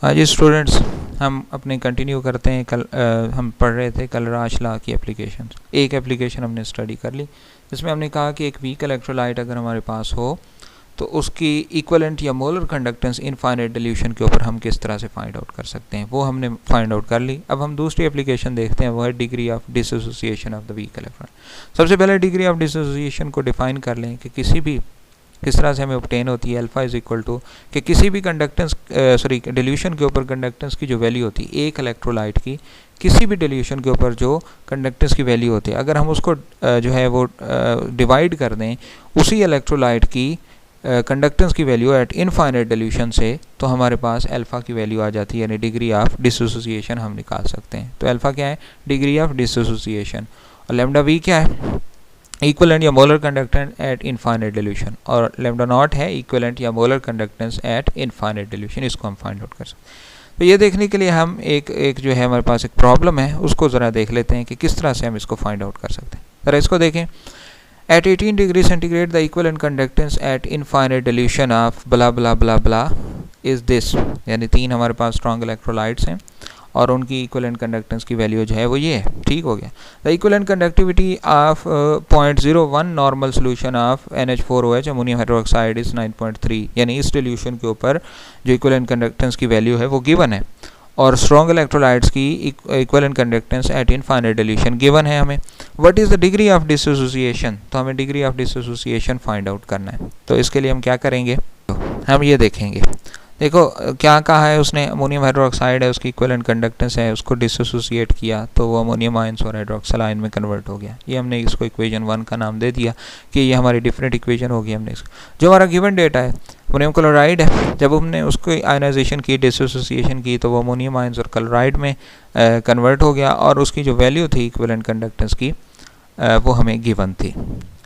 आज स्टूडेंट्स हम अपने कंटिन्यू करते हैं। कल हम पढ़ रहे थे कलराश लॉ की एप्लीकेशन। एक एप्लीकेशन हमने स्टडी कर ली जिसमें हमने कहा कि एक वीक इलेक्ट्रोलाइट अगर हमारे पास हो तो उसकी इक्विवेलेंट या मोलर कंडक्टेंस इनफाइनाइट डिल्यूशन के ऊपर हम किस तरह से फाइंड आउट कर सकते हैं, वो हमने फाइंड आउट कर ली। अब हम दूसरी एप्लीकेशन देखते हैं, वो है degree of dissociation of the weak electron. सबसे पहले डिग्री ऑफ डिसोसिएशन को डिफाइन कर लें कि किस तरह से हमें ऑब्टेन होती है। अल्फा इज इक्वल टू कि किसी भी कंडक्टेंस डिल्यूशन के ऊपर कंडक्टेंस की जो वैल्यू होती है एक इलेक्ट्रोलाइट की, किसी भी डिल्यूशन के ऊपर जो कंडक्टेंस की वैल्यू होती है, अगर हम उसको जो है वो डिवाइड कर दें उसी इलेक्ट्रोलाइट की कंडक्टेंस की वैल्यू एट इनफाइनाइट डिल्यूशन से, तो हमारे पास अल्फ़ा की वैल्यू आ जाती है, यानी डिग्री ऑफ डिसोसिएशन हम निकाल सकते हैं। तो अल्फ़ा क्या है? Degree of dissociation. और लैम्डा वी क्या है? इक्विवेलेंट या molar conductance at infinite dilution. और लैम्डा नॉट है इक्विवेलेंट या molar conductance at infinite dilution. इसको हम फाइंड आउट कर सकते हैं। तो ये देखने के लिए हम एक जो है हमारे पास एक प्रॉब्लम है, उसको ज़रा देख लेते हैं कि किस तरह से हम इसको फाइंड आउट कर सकते हैं। ज़रा इसको देखें। At 18 degree centigrade the equivalent conductance at infinite dilution of blah blah blah blah is this। यानी 3 हमारे पास स्ट्रॉन्ग इलेक्ट्रोलाइट्स हैं और उनकी इक्विवेलेंट कंडक्टेंस की वैल्यू जो है वो ये है। ठीक हो गया। The equivalent conductivity of 0.01 normal solution of NH4OH ammonium hydroxide is 9.3। यानी इस डिल्यूशन के ऊपर जो इक्विवेलेंट कंडक्टेंस की वैल्यू है वो गिवन है और स्ट्रॉन्ग इलेक्ट्रोलाइट्स की equivalent conductance at infinite dilution given है हमें। What is the degree of dissociation? तो हमें degree of dissociation find out करना है। तो इसके लिए हम क्या करेंगे, हम ये देखेंगे। देखो क्या कहा है उसने, अमोनियम हाइड्रोक्साइड है, उसकी इक्विवेलेंट कंडक्टेंस है, उसको डिसोसिएट किया तो वो अमोनियम आयंस और हाइड्रोक्सिल आयन में कन्वर्ट हो गया। ये हमने इसको इक्वेशन 1 का नाम दे दिया कि ये हमारी डिफरेंट इक्वेशन होगी। हमने इसको जो हमारा गिवन डेटा है अमोनियम क्लोराइड है, जब हमने उसको आयनाइजेशन की, डिसोसिएशन की, तो वो अमोनियम आयंस और क्लोराइड में कन्वर्ट हो गया और उसकी जो वैल्यू थी इक्विवेलेंट कंडक्टेंस की वो हमें गिवन थी।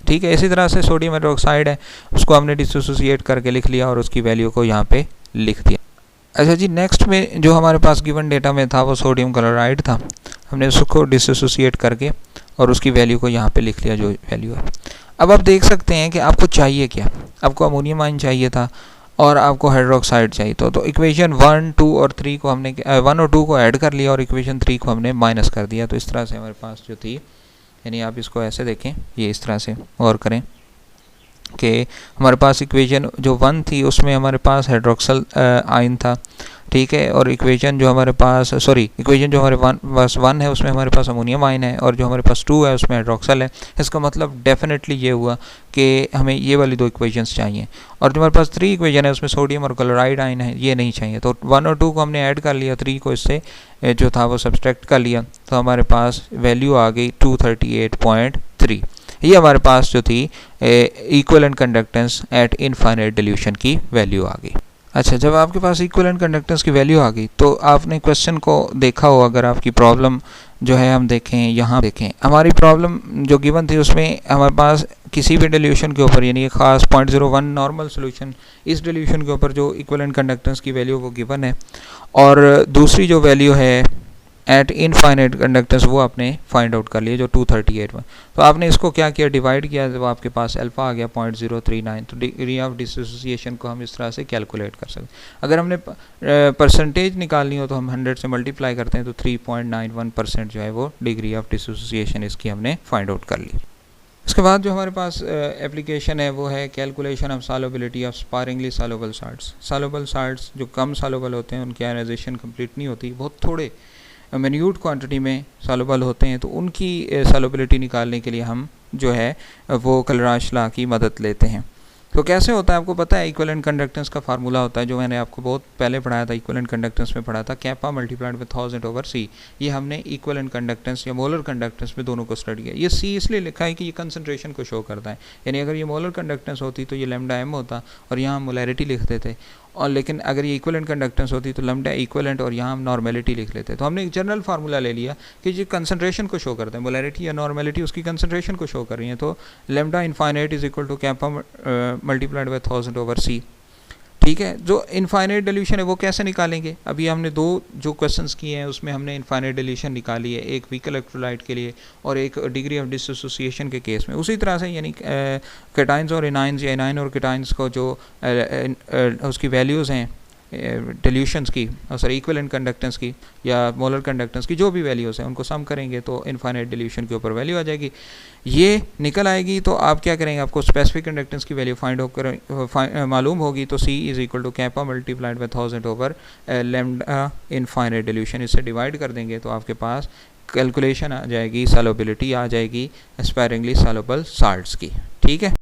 ठीक है। इसी तरह से सोडियम हाइड्रोक्साइड है, उसको हमने डिसोसिएट करके लिख लिया और उसकी वैल्यू को यहाँ पे लिख दिया। अच्छा जी, नेक्स्ट में जो हमारे पास गिवन डेटा में था वो सोडियम क्लोराइड था, हमने उसको डिसोसिएट करके और उसकी वैल्यू को यहाँ पे लिख लिया जो वैल्यू है। अब आप देख सकते हैं कि आपको चाहिए क्या, आपको अमोनियम आयन चाहिए था और आपको हाइड्रोक्साइड चाहिए। तो इक्वेशन 1, 2 और 3 को हमने 1 और 2 को ऐड कर लिया और इक्वेशन 3 को हमने माइनस कर दिया। तो इस तरह से हमारे पास जो थी, यानी आप इसको ऐसे देखें, ये इस तरह से और करें कि हमारे पास इक्वेशन जो 1 थी उसमें हमारे पास हाइड्रोक्सिल आयन था। ठीक है। और इक्वेशन जो हमारे पास इक्वेशन जो हमारे पास 1 है उसमें हमारे पास अमोनियम आयन है और जो हमारे पास 2 है उसमें हाइड्रोक्सिल है। इसका मतलब डेफिनेटली ये हुआ कि हमें ये वाली 2 इक्वेशंस चाहिए। और जो हमारे पास 3 इक्वेशन है उसमें सोडियम और क्लोराइड आयन है, ये नहीं चाहिए। तो 1 और 2 को हमने ऐड कर लिया, 3 को इससे जो था वो सब्सट्रैक्ट कर लिया, तो हमारे पास वैल्यू आ गई 238.3। ये हमारे पास जो थी equivalent conductance at infinite dilution की वैल्यू आ गई। अच्छा, जब आपके पास इक्विवेलेंट कंडक्टेंस की वैल्यू आ गई तो आपने क्वेश्चन को देखा हो, अगर आपकी प्रॉब्लम जो है हम देखें, यहाँ देखें हमारी प्रॉब्लम जो गिवन थी उसमें हमारे पास किसी भी डिल्यूशन के ऊपर, यानी खास 0.01 नॉर्मल सोल्यूशन, इस डिल्यूशन के ऊपर जो इक्विवेलेंट कंडक्टेंस की वैल्यू वो गिवन है और दूसरी जो वैल्यू है एट इनफाइनाइट कंडक्टेंस वो आपने फाइंड आउट कर लिया जो 238 में। तो आपने इसको क्या किया, डिवाइड किया, तो आपके पास अल्फा आ गया 0.039। तो डिग्री ऑफ डिसोसिएशन को हम इस तरह से कैलकुलेट कर सकते हैं। अगर हमने परसेंटेज निकालनी हो तो हम 100 से मल्टीप्लाई करते हैं तो 3.91% जो है वो डिग्री ऑफ डिसोसिएशन इसकी हमने फाइंड आउट कर ली। इसके बाद जो हमारे पास एप्लीकेशन है वो है calculation of solubility of sparingly soluble salts. Soluble salts जो कम सॉल्युबल होते हैं उनकी आयनाइजेशन कंप्लीट नहीं होती, बहुत थोड़े मिन्यूट क्वांटिटी में सॉल्युबल होते हैं, तो उनकी सॉल्युबिलिटी निकालने के लिए हम जो है वो कलराश लॉ की मदद लेते हैं। तो कैसे होता है आपको पता है, इक्विवेलेंट कंडक्टेंस का फार्मूला होता है जो मैंने आपको बहुत पहले पढ़ाया था, इक्विवेलेंट कंडक्टेंस में पढ़ा था, कैपा मल्टीप्लाइड विद 1000/c। ये हमने इक्विवेलेंट कंडक्टेंस या मोलर कंडक्टेंस में दोनों को स्टडी किया। ये c इसलिए लिखा है कि ये कंसंट्रेशन को शो करता है, यानी अगर ये मोलर कंडक्टेंस होती तो ये लैम्डा m होता और यहाँ हम मोलैरिटी लिखते थे, और लेकिन अगर ये इक्विवेलेंट कंडक्टेंस होती तो लैम्डा इक्विवेलेंट और यहाँ हम नॉर्मेलिटी लिख लेते। तो हमने एक जनरल फार्मूला ले लिया कि जो कंसंट्रेशन को शो करता है, मोलैरिटी या नॉर्मेलिटी उसकी कंसंट्रेशन को शो कर रही है, तो lambda infinite is equal to kappa multiplied by 1000/c। ठीक है। जो इनफाइनाइट डिल्यूशन है वो कैसे निकालेंगे, अभी हमने 2 जो क्वेश्चंस किए हैं उसमें हमने इनफाइनाइट डिल्यूशन निकाली है, एक वीक इलेक्ट्रोलाइट के लिए और एक डिग्री ऑफ डिसोसिएशन के केस में। उसी तरह से यानी कैटाइंस और एनाइंस या एनाइन और कैटाइंस को जो उसकी वैल्यूज़ हैं डिल्यूशंस की और सॉरी इक्विवेलेंट कंडक्टेंस की या मोलर कंडक्टेंस की जो भी वैल्यूज़ हैं उनको सम करेंगे तो इनफाइनाइट डिल्यूशन के ऊपर वैल्यू आ जाएगी। ये निकल आएगी तो आप क्या करेंगे, आपको स्पेसिफिक कंडक्टेंस की वैल्यू फाइंड होकर मालूम होगी तो C is equal to kappa multiplied by 1000 over lambda infinite dilution, इससे डिवाइड कर देंगे तो आपके पास कैलकुलेशन आ जाएगी, सॉल्युबिलिटी आ जाएगी एस्पायरिंगली सॉल्युबल साल्ट्स की। ठीक है।